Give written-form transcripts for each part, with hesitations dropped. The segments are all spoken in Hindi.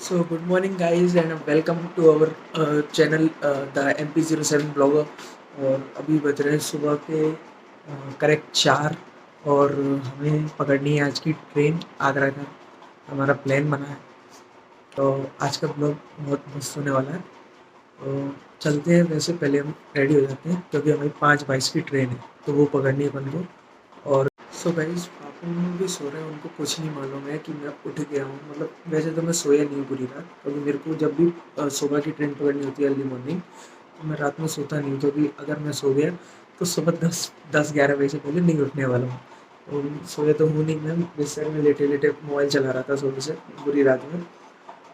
So good morning guys and welcome to our channel the MP07 blogger. और अभी बज रहे हैं सुबह के करेक्ट 4 और हमें पकड़नी है आज की ट्रेन आगरा का। हमारा प्लान बना है तो आज का ब्लॉग बहुत मस्त होने वाला है। तो चलते हैं, वैसे पहले हम रेडी हो जाते हैं क्योंकि हमारी 5:22 की ट्रेन है तो वो पकड़नी है अपन को। और सो गाइस पापा मम्मी भी सो रहे हैं, उनको कुछ नहीं मालूम है कि मैं उठ गया हूँ। मतलब वैसे तो मैं सोया नहीं हूँ पूरी रात, क्योंकि मेरे को जब भी सुबह की ट्रेन पकड़नी होती है अर्ली मॉर्निंग, तो मैं रात में सोता नहीं हूँ, क्योंकि अगर मैं सो गया तो सुबह 10-11 बजे से पहले नहीं उठने वाला हूँ। तो सोया तो हूँ नहीं, मैं बिस्तर में लेटे लेटे मोबाइल चला रहा था सुबह से पूरी रात में।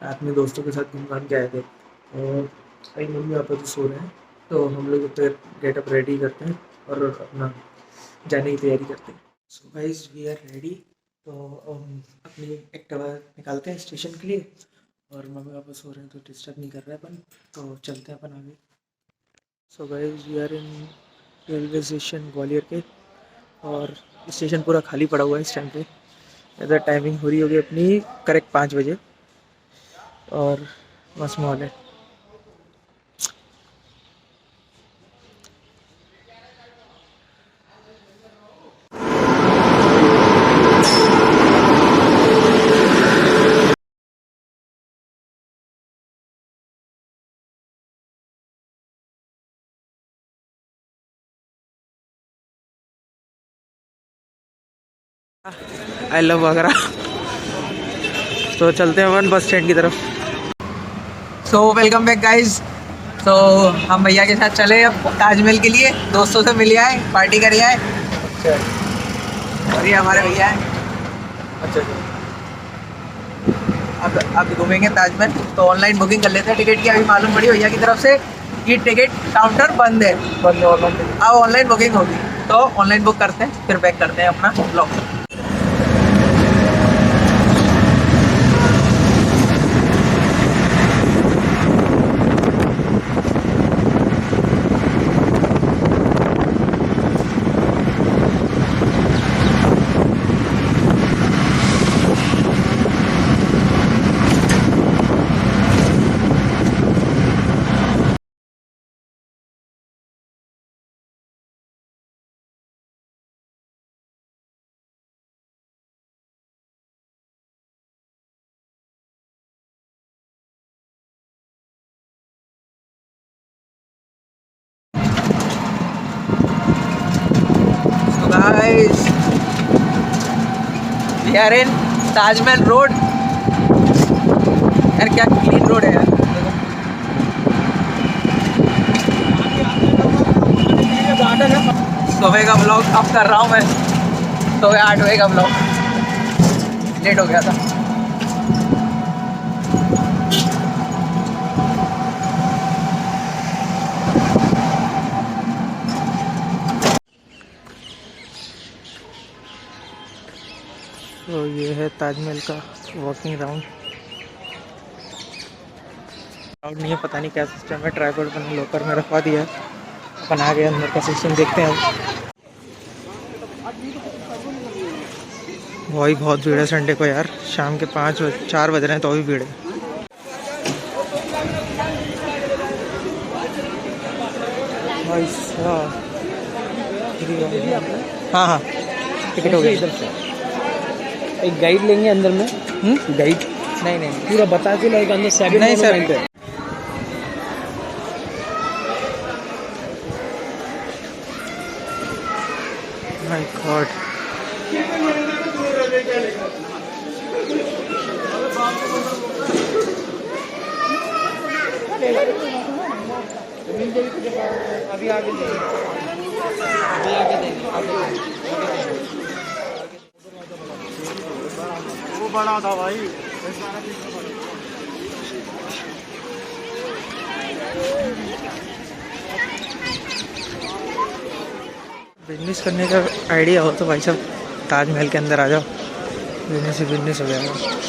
रात में दोस्तों के साथ घूम घाम के आए थे और कई मम्मी पापा तो सो रहे हैं, तो हम लोग तो गेटअप रेडी करते हैं और अपना जाने की तैयारी करते हैं। So guys we are ready. तो अपनी एक्टिवा निकालते हैं स्टेशन के लिए, और मम्मी पापा सो रहे हैं तो डिस्टर्ब नहीं कर रहे अपन, तो चलते हैं अपन आगे। So guys we are in railway station Gwalior के, और स्टेशन पूरा खाली पड़ा हुआ है इस टाइम पे। इधर टाइमिंग हो रही होगी अपनी करेक्ट 5 बजे, और मस्त माहौल है। I love Agra. तो चलते हैं अपन बस स्टैंड की तरफ। So welcome back guys. तो हम भैया के साथ चले अब ताजमहल के लिए, दोस्तों से मिल आए, पार्टी कर आए। अच्छा, और ये हमारे भैया हैं। अच्छा अब घूमेंगे ताजमहल, तो ऑनलाइन बुकिंग कर लेते हैं टिकट की। अभी मालूम पड़ी भैया की तरफ से कि टिकट काउंटर बंद है। अब ऑनलाइन बुकिंग होगी, तो ऑनलाइन बुक करते हैं, फिर बैक करते हैं अपना blog. Guys we are in Taj Mahal road. यार क्या क्लीन रोड है यार। सुबह का ब्लॉग अब कर रहा हूँ मैं, सुबह 8 बजे का ब्लॉग, लेट हो गया था। तो ये है ताजमहल का वॉकिंग राउंड नहीं है, पता नहीं क्या सिस्टम है। ट्राइपॉड मैंने लॉकर में रखवा दिया है, अपन आ गए अंदर का सिस्टम देखते हैं। वही बहुत भीड़ है संडे को यार, शाम के 4 बज रहे हैं तो भी भीड़ है। भाई साहब, हाँ हाँ टिकट हो गया। इधर से एक गाइड लेंगे अंदर में। गाइड नहीं पूरा बता के लाएगा अंदर से। नहीं सर, माय गॉड। अभी आगे देंगे, अभी आगे देंगे। वो बड़ा था भाई। बिजनेस करने का आइडिया हो तो भाई साहब ताजमहल के अंदर आ जाओ, बिजनेस ही बिजनेस हो जाएगा।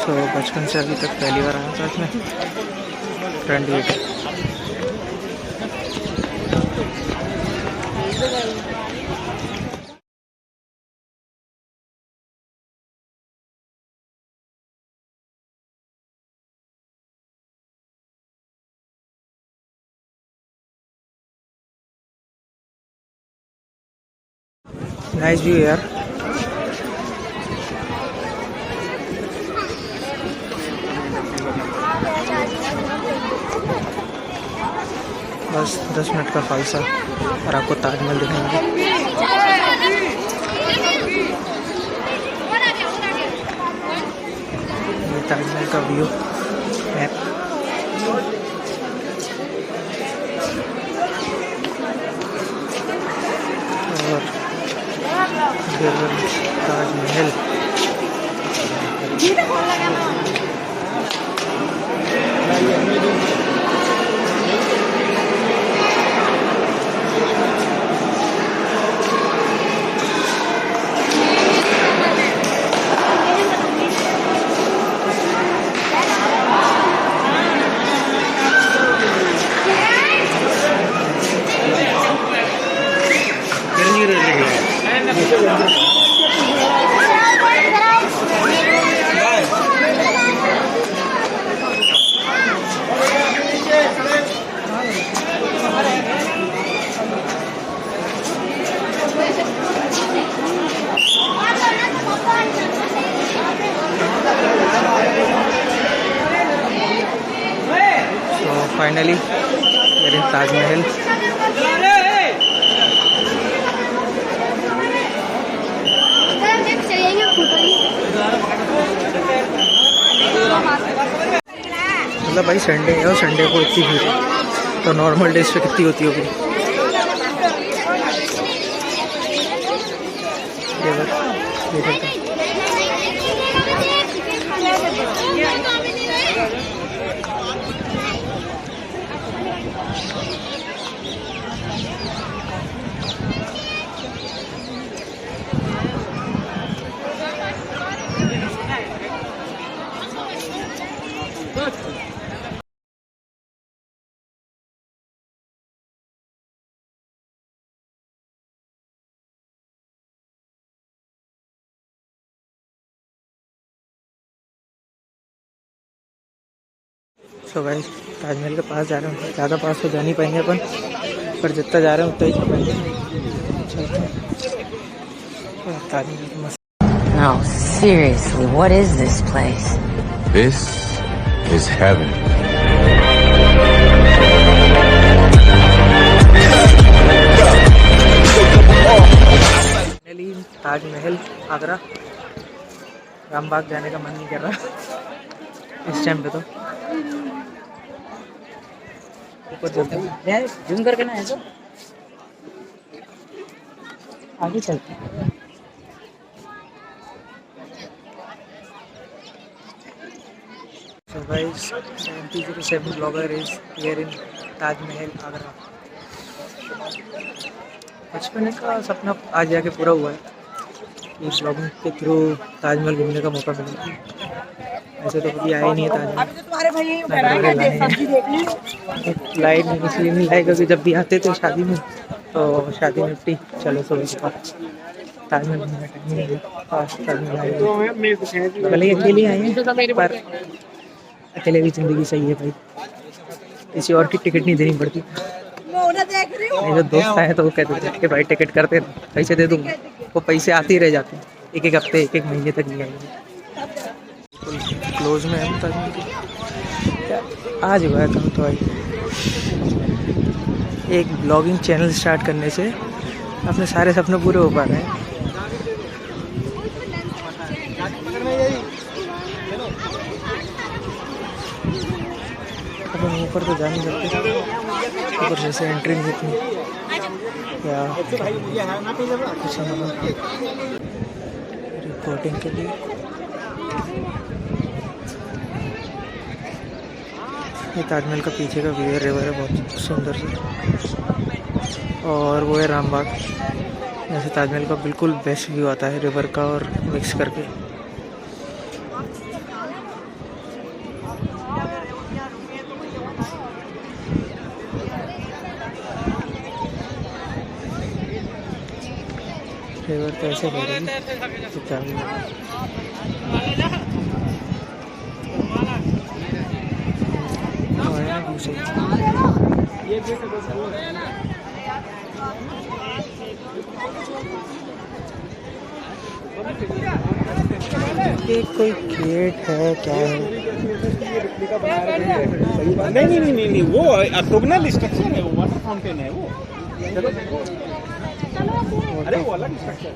तो बचपन से अभी तक पहली बार आया था इसमें। Front gate. नाइस व्यू यार। बस 10 मिनट का फालसा और आपको ताजमहल दिखाएंगे। ये ताजमहल का व्यू मैप। और ताजमहल फाइनली मेरे ताजमहल। मतलब भाई संडे है और संडे को इतनी भीड़ है तो नॉर्मल डेज पे कितनी होती होगी। सो गाइस ताजमहल के पास जा रहे हैं। ज़्यादा पास तो जा नहीं पाएंगे अपन, पर जितना जा रहे हैं उतना ही पाएंगे। चलते हैं ताजमहल के मस्त। No, seriously, what is this place? This is heaven. Finally Taj Mahal Agra. Rambagh जाने का मन नहीं कर रहा इस टाइम पे तो। ऊपर चलते हैं, जूम करके ना ऐसा आगे चलते हैं। So guys, MP07 blogger is here in Taj Mahal Agra. बचपन का सपना आज जाके पूरा हुआ है कि ब्लॉगिंग के थ्रू ताजमहल घूमने का मौका मिला। ऐसे तो कभी आया ही नहीं है ताजमहल। लाइट में इसलिए नहीं लाए क्योंकि जब भी आते थे शादी में तो शादी में फ्री चलो सुबह ताजमहल घूमने का टाइम नहीं है। भले अकेले आए हैं पर अकेले की ज़िंदगी सही है भाई, किसी और की टिकट नहीं देनी पड़ती। मेरे दोस्त आए तो वो कहते थे कि भाई टिकट करते पैसे दे दूँगा, वो पैसे आते ही रह जाते हैं, एक एक हफ्ते एक एक महीने तक नहीं आएंगे। क्लोज में है आज हुआ है कम तो भाई। एक ब्लॉगिंग चैनल स्टार्ट करने से अपने सारे सपने पूरे हो पा रहे हैं। अपन ऊपर तो जा नहीं सकते, ऊपर जैसे एंट्री नहीं इतनी क्या कुछ रिपोर्टिंग के लिए। ये ताजमहल का पीछे का व्यू है, रिवर है बहुत सुंदर सा। और वो है रामबाग, जैसे ताजमहल का बिल्कुल बेस्ट व्यू आता है रिवर का और मिक्स करके। ड्राइवर तो ऐसे कह रही तो क्या भी आया दूसरे ये कोई गेट है क्या है? नहीं वो ऑर्थोगोनल स्ट्रक्चर है, वो वाटर फाउंटेन है वो। अरे वो अलग स्ट्रक्चर है।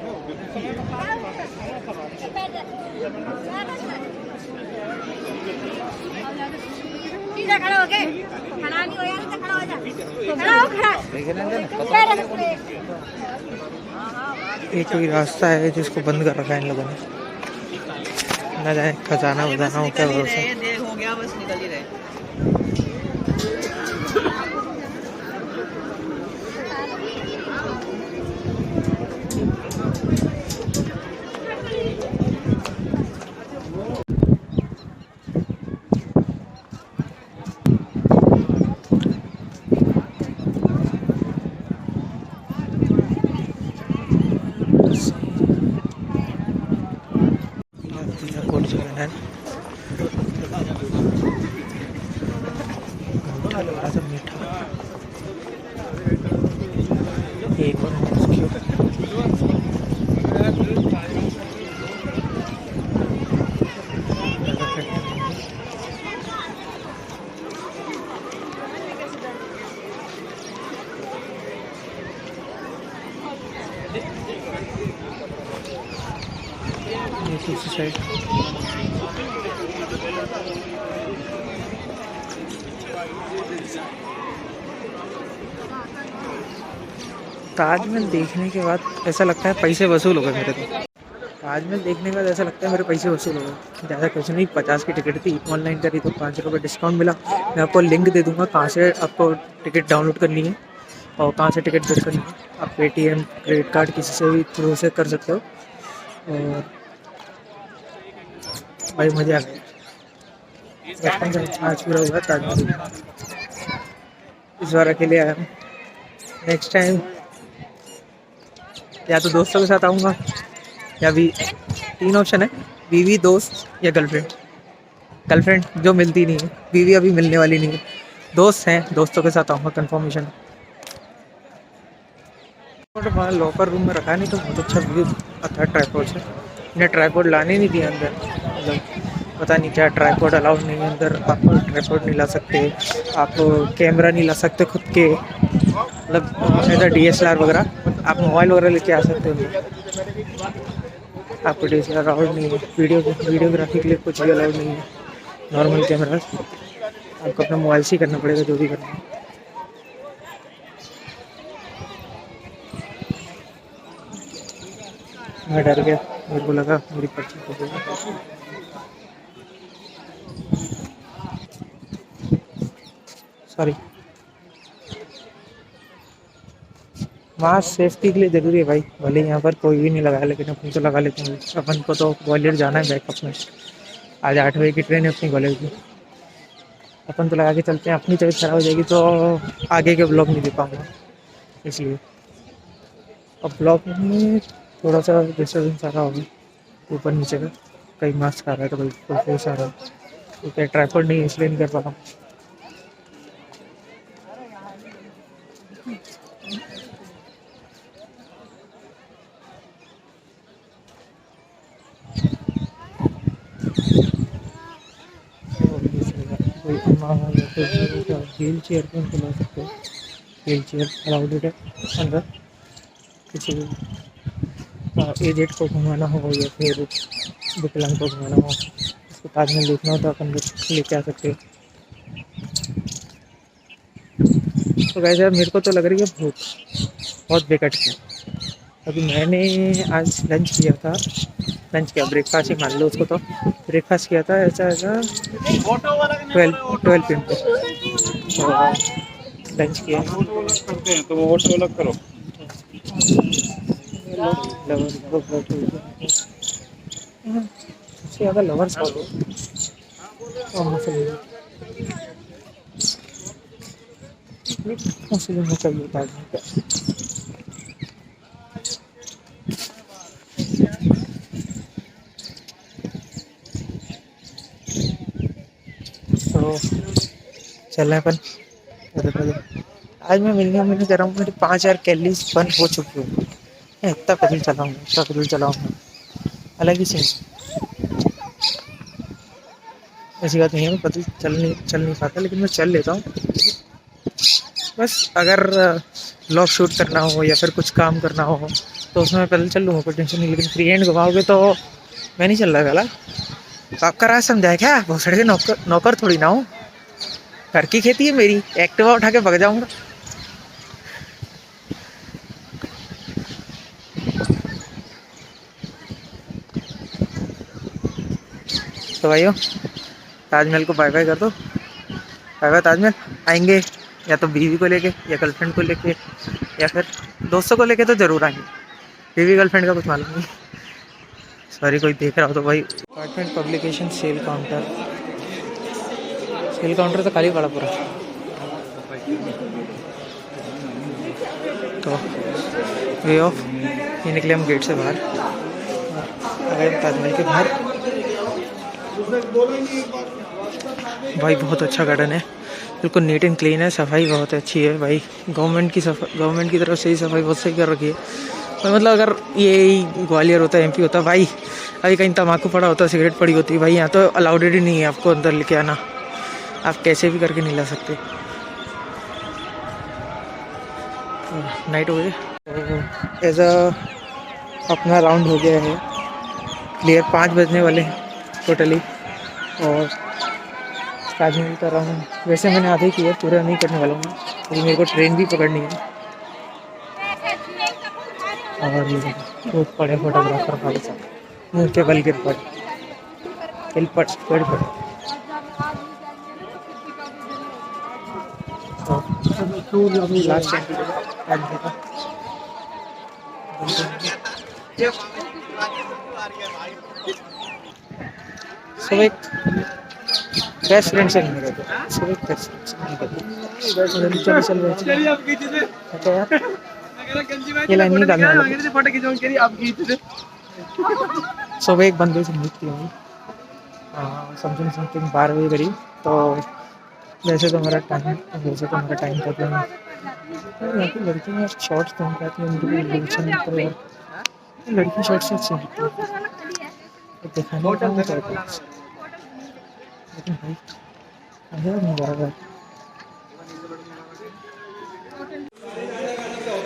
सीधा खड़ा हो गए, खड़ा नहीं हो यार, तो खड़ा हो जा, खड़ा हो, खड़ा ये कोई रास्ता है जिसको बंद कर रखा है इन लोगों ने, ना जाए खजाना वजाना हो क्या भरोसा। हो गया बस निकल ही रहे। मीठा एक और दूसरी साइड ताजमहल देखने के बाद ऐसा लगता है पैसे वसूल हो गए मेरे। तो ताजमहल देखने के बाद ऐसा लगता है मेरे पैसे वसूल हो गए। ज़्यादा कुछ नहीं, 50 की टिकट थी, ऑनलाइन करी तो 5 रुपये डिस्काउंट मिला। मैं आपको लिंक दे दूँगा कहाँ से आपको टिकट डाउनलोड करनी है और कहाँ से टिकट बुक करनी है। आप पेटीएम, क्रेडिट कार्ड किसी से भी थ्रू से कर सकते हो। और भाई मज़ा आ गया, आज पूरा हुआ ताजमहल। इस बार अकेले आया हूँ, नेक्स्ट टाइम या तो दोस्तों के साथ आऊँगा या भी 3 ऑप्शन है, बीवी, दोस्त या गर्लफ्रेंड। गर्लफ्रेंड जो मिलती नहीं है, बीवी अभी मिलने वाली नहीं है, दोस्त हैं, दोस्तों के साथ आऊँगा कन्फर्मेशन। लॉकर रूम में रखा नहीं तो बहुत अच्छा व्यू आता है ट्राईपॉड से। इन्हें ट्राईपॉड लाने नहीं दिया अंदर, मतलब पता नहीं क्या ट्राईपॉड अलाउड नहीं है अंदर। आप ट्राईपॉड नहीं ला सकते, आप कैमरा नहीं ला सकते खुद के, मतलब ऐसा DSLR वगैरह। आप मोबाइल वगैरह लेके आ सकते हो, आपको DSLR अलाउड नहीं है। वीडियोग्राफी के लिए कुछ भी अलाउड नहीं है। नॉर्मल कैमरा आपको अपना मोबाइल से ही करना पड़ेगा जो भी करना है। मैं डर गया, मेरे को लगा मेरी पर्ची को देगा। सॉरी, मास्क सेफ्टी के लिए ज़रूरी है भाई। भले यहाँ पर कोई भी नहीं लगाया लेकिन अपन तो लगा लेते हैं। अपन को तो ग्वालियर जाना है बैकअप में, आज 8 बजे की ट्रेन है अपनी ग्वालियर की। अपन तो लगा के चलते हैं, अपनी तबीयत खराब हो जाएगी तो आगे के ब्लॉग नहीं दे पाऊँगा इसलिए। अब ब्लॉग में थोड़ा सा डिस्टर्बेंस आ रहा होगा ऊपर नीचे का, कहीं मास्क आ रहा है तो कोई फेस आ रहा है, क्योंकि ट्राईपॉड नहीं इसलिए नहीं कर पा रहा हूँ। कोई अम्मा या फिर व्हील चेयर पर उनको ला सकते हो, व्हील चेयर अलाउड है अंदर। किसी एजेड को घुमाना हो या फिर विकलांग को घुमाना हो, उसको ताजमहल देखना हो तो अपन लेके आ सकते हो। तो वैसे मेरे को तो लग रही है बहुत बेकट है। अभी मैंने आज लंच किया ब्रेकफास्ट ही मान लो उसको, तो ब्रेकफास्ट किया था ऐसा 12 PM पे, तो लंच किया। करते हैं तो वो ऑटो अलग करो। सबसे ज़्यादा लवर्स मुस्लिम चाहिए ताजमहल पे। तो चल रहे हैं अपन पैदल। आज मैं मिनिमम कर रहा हूँ, मेरी 5000 कैलोरीज बर्न हो चुकी हूँ। इतना पैदल चलाऊँगा अलग ही सीन। ऐसी बात नहीं है मैं पैदल चल नहीं पाता, लेकिन मैं चल लेता हूँ। बस अगर व्लॉग शूट करना हो या फिर कुछ काम करना हो तो उसमें मैं पैदल चल लूँगा, कोई टेंशन नहीं। लेकिन फ्री हैंड घुमाओगे तो मैं नहीं चल रहा गला। तो आपका राज समझाए क्या? भोसड़े के नौकर थोड़ी ना हूँ। घर की खेती है मेरी, एक्टिवा उठा के भग जाऊँगा। तो भाइयों ताजमहल को बाय बाय कर दो। Bye bye Taj Mahal. आएंगे या तो बीवी को लेके या गर्लफ्रेंड को लेके या फिर दोस्तों को लेके तो ज़रूर आएंगे। बीवी गर्लफ्रेंड का कुछ मालूम नहीं। सॉरी कोई देख रहा हो तो भाई। अपार्टमेंट पब्लिकेशन सेल काउंटर तो खाली पड़ा पूरा। तो वे ऑफ ये निकले हम गेट से बाहर, ताजमहल के बाहर। भाई बहुत अच्छा गार्डन है, बिल्कुल नीट एंड क्लीन है, सफाई बहुत अच्छी है भाई। गवर्नमेंट की तरफ से ही सफाई बहुत सही कर रखी है। तो मतलब अगर ये ग्वालियर होता है, एमपी होता भाई, अभी कहीं तम्बाकू पड़ा होता, सिगरेट पड़ी होती भाई, यहाँ तो अलाउड ही नहीं है आपको अंदर लेके आना। आप कैसे भी करके नहीं ला सकते। नाइट हो गई, एज अपना राउंड हो गया है क्लियर। 5 बजने वाले हैं टोटली। और ताजमहल का राउंड वैसे मैंने आधे किया, पूरा नहीं करने वाला हूँ क्योंकि मेरे को ट्रेन भी पकड़नी है। और बहुत बड़े फोटोग्राफर भाई साहब मुँह के बल गिर पड़ लास्ट सब एक बेस्ट फ्रेंड से नहीं रहते, सब एक बेस्ट फ्रेंड से नहीं रहते। चल रहे ये लाइन नहीं डालने वाला। सब एक बंदे से मिलती हूँ समथिंग 12 बजे करीब। तो वैसे तो हमारा टाइम था कि लड़कियाँ शॉर्ट्स पहन के आती हैं, लड़की शॉर्ट्स से अच्छी लगती है दिखाने का नहीं चाहती। लेकिन भाई नहीं बराबर।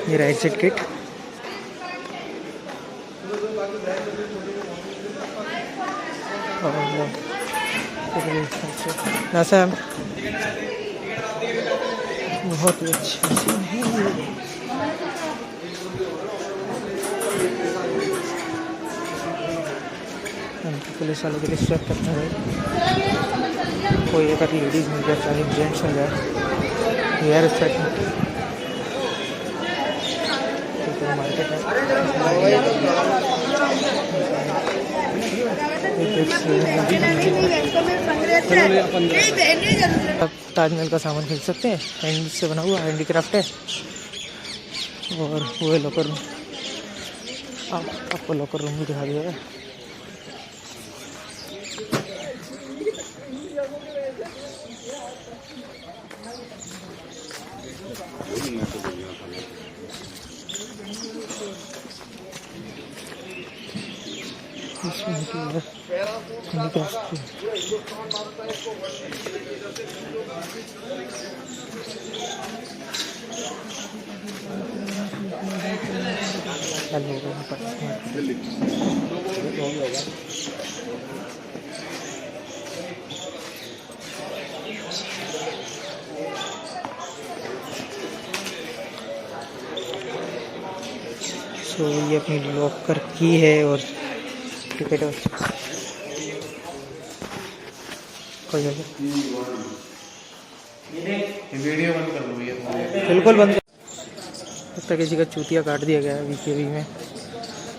मेरा एग्जिट किट ऐसा बहुत ही अच्छा सीन है। पुलिस वालों के लिए चेक करना है, कोई अगर लेडीज़ मिल जाए चाहे जेंट्स मिल जाए हेयर स्ट्रेट मार्केट है। अब ताजमहल का सामान खरीद सकते हैं, हैंड से बना हुआ हैंडीक्राफ्ट है। और वो है लॉकर रूम, आपको लॉकर रूम भी दिखा दिया है। तो ये अपनी लॉकर की है और टिकट वीडियो बंद कर लो, बिल्कुल बंद। लगता किसी का चूतिया काट दिया गया है बीच में,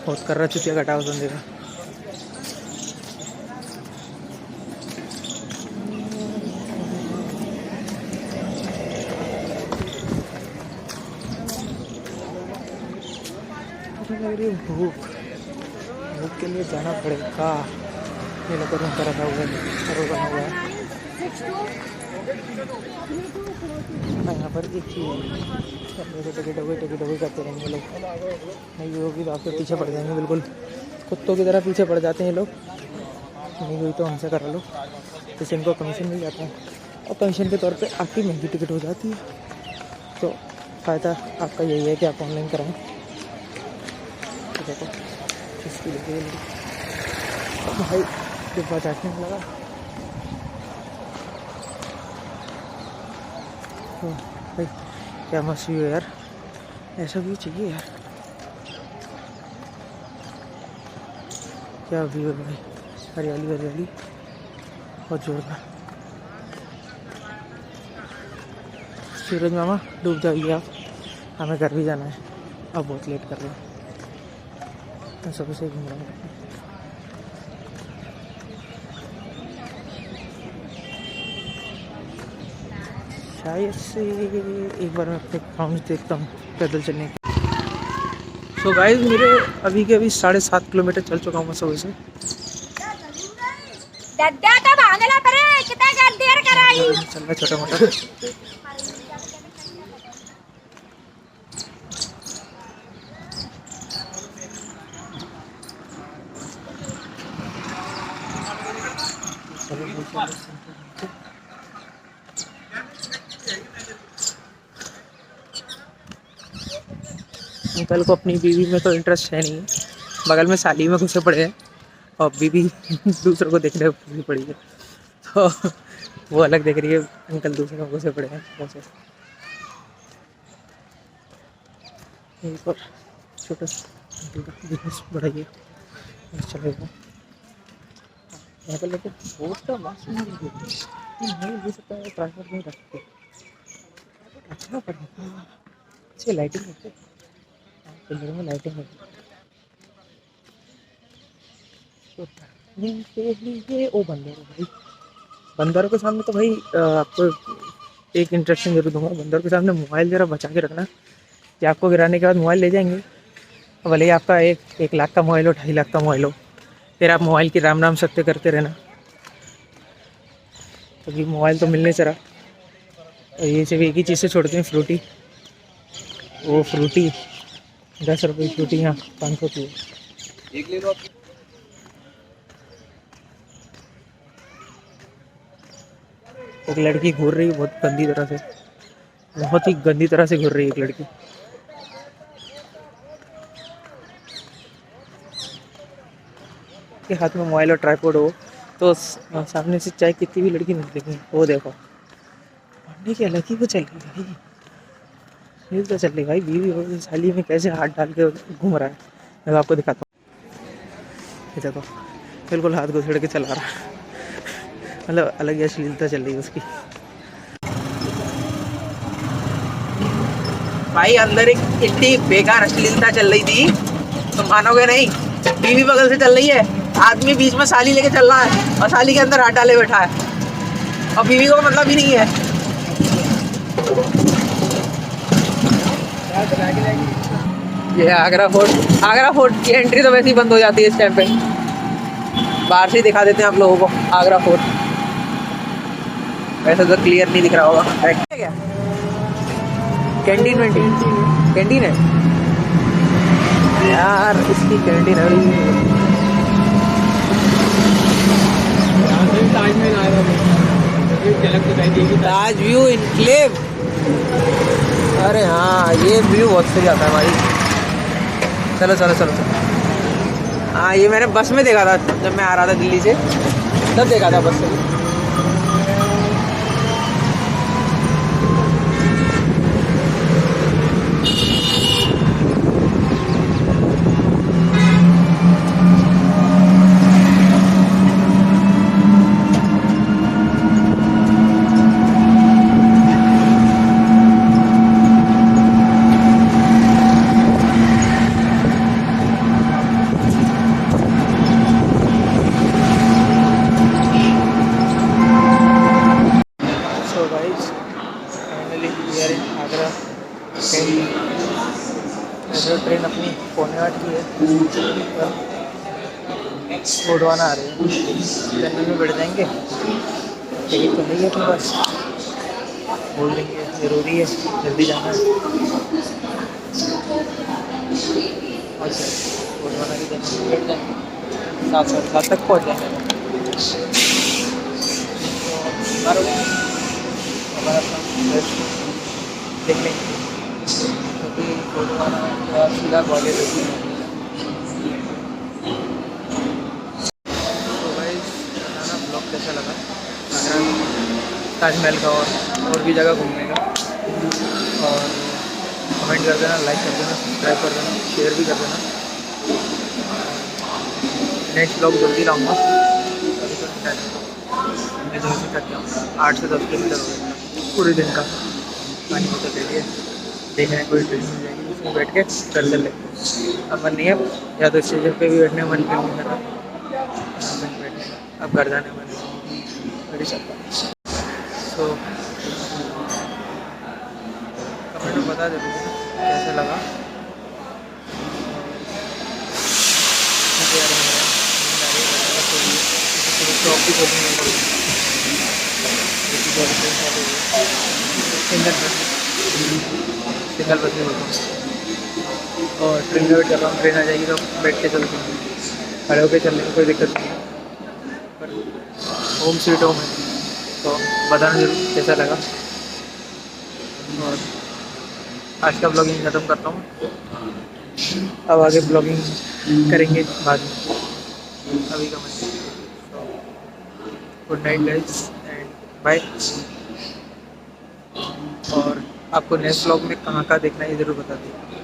बहुत कर रहा चूतिया काटा उस बंदे का। भूख के लिए जाना पड़ेगा। ये लोग रूम का रखा हुआ है, बना हुआ है। यहाँ पर एक चीज़ टिकट हो गई करते रहेंगे लोग, नहीं होगी तो आपके पीछे पड़ जाएंगे, बिल्कुल कुत्तों की तरह पीछे पड़ जाते हैं लोग, नहीं हुई तो हमसे करा लो, इससे इनको कमीशन मिल जाता है और कमीशन के तौर पे आपकी महंगी टिकट हो जाती है। तो फ़ायदा आपका यही है कि आप ऑनलाइन कराएं। तो देखो इसकी देखिए भाई डिब्बा चाटने में लगा। तो भाई क्या मस्त व्यू है यार, ऐसा व्यू चाहिए यार, क्या व्यू है भाई, हरियाली हरियाली बहुत जोरदार। सूरज मामा डूब जाइए आप, हमें घर भी जाना है, अब बहुत लेट कर रहे हैं, मैं सुबह से घूम रहा हूँ। शायद से एक बार मैं अपने ग्राउंड देखता हूँ पैदल चलने की। सो गाइस मेरे अभी के अभी 7.5 किलोमीटर चल चुका हूँ मैं सुबह से। चल रहा छोटा मोटा। अंकल को अपनी बीवी में तो इंटरेस्ट है नहीं, बगल में साली में घुसे पड़े हैं और बीवी दूसरों को देखने में पड़ी है, तो वो अलग देख रही है, अंकल दूसरों को घुसे पड़े हैं वैसे। एक और छोटा सा बिजनेस बढ़ाइए चलेगा यहाँ पर, लेकिन वोट का मास्क नहीं ले सकता है, ट्रांसफर नहीं रख सकते, अच्छा पड़ेगा अच्छी लाइटिंग होती है, पिलर में लाइटिंग होती है। ओ बंदर भाई, बंदरों के सामने तो भाई आपको एक इंस्ट्रक्शन जरूर दूंगा, बंदरों के सामने मोबाइल ज़रा बचा के रखना, कि आपको गिराने के बाद मोबाइल ले जाएंगे, भले ही आपका 1 लाख का मोबाइल हो, 2.5 लाख का मोबाइल हो, फिर आप मोबाइल की राम सत्य करते रहना, क्योंकि मोबाइल तो मिलने से रहा। ये सिर्फ एक ही चीज़ से छोड़ते हैं, फ्रूटी, वो फ्रूटी 10 रुपये फ्रूटी, यहाँ 500 की एक ले लो। एक लड़की घूर रही है बहुत गंदी तरह से, बहुत ही गंदी तरह से घूर रही है एक लड़की। के हाथ में मोबाइल और ट्राइपॉड हो तो सामने से चाहे कितनी भी लड़की नहीं देखेंगे, वो देखो पढ़ने की अलग ही वो चल रही है भाई, ये तो चल रही भाई, बीवी हो साली में कैसे हाथ डाल के घूम रहा है, मैं आपको दिखाता हूँ। ये देखो बिल्कुल हाथ घुसेड़ के चला रहा है, मतलब अलग ही अश्लीलता चल रही है उसकी। भाई अंदर एक इतनी बेकार अश्लीलता चल रही थी तो मानोगे नहीं, बीवी बगल से चल रही है, आदमी बीच में साली लेके चल रहा है और साली के अंदर हाथ डाले बैठा है और बीवी को मतलब ही नहीं है। ये आगरा फोर्ट की एंट्री तो वैसे ही बंद हो जाती है इस टाइम पे, बाहर से ही दिखा देते हैं आप लोगों को आगरा फोर्ट, वैसे तो क्लियर नहीं दिख रहा होगा। क्या कैंटीन है यार, इसकी कैंटीन है ताज व्यू इनक्लेव। अरे हाँ ये व्यू बहुत सही आता है भाई, चलो चलो चलो चलो। हाँ ये मैंने बस में देखा था जब मैं आ रहा था दिल्ली से, तब देखा था बस से। ट्रेन अपनी 7:45 की है, गोडवाना आ रही है, ट्रेन में बैठ जाएंगे टिकट तो नहीं है अपने पास, बोल देंगे ज़रूरी है, जल्दी जाना है। अच्छा, गोलवाना की जगह बैठ जाएंगे, 7:30 तक पहुँच जाएंगे। तो हमारा देख लेंगे, क्योंकि गोलवाना का सीधा ग्वालियर होती है। तो भाई बताना ब्लॉग कैसा लगा, आगरा ताजमहल का और भी जगह घूमने का, और कमेंट कर देना, लाइक कर देना, सब्सक्राइब कर देना, शेयर भी कर देना। नेक्स्ट ब्लॉग जल्दी लाऊंगा। अभी तो मैं जो से करता हूँ 8 से 10 किलोमीटर हो गया पूरे दिन का। पानी बोतल ले लिए, देख रहे हैं कोई ट्रेन मिल जाएगी, उसमें बैठ के घर चल लेते। अब मन नहीं है, या तो स्टेशन पे भी बैठने मन नहीं कर रहा, बैठने अब घर जाने मन बड़ी सकता। तो कमेंट में बता दे कैसा लगा। शॉप भी खोलनी सिंगल बस में होता हूँ, और ट्रेन में बैठ जाता हूँ। ट्रेन आ जाएगी तो बैठ के चलते हैं, खड़े होकर चलने में कोई दिक्कत नहीं है, पर होम स्वीट होम है। तो बताना जरूर कैसा लगा, और आज का ब्लॉगिंग ख़त्म करता हूँ। अब आगे ब्लॉगिंग करेंगे बाद में, अभी का मैं। Good night guys and bye. और आपको नेक्स्ट ब्लॉग में कहाँ का देखना है ये ज़रूर बता दीजिए।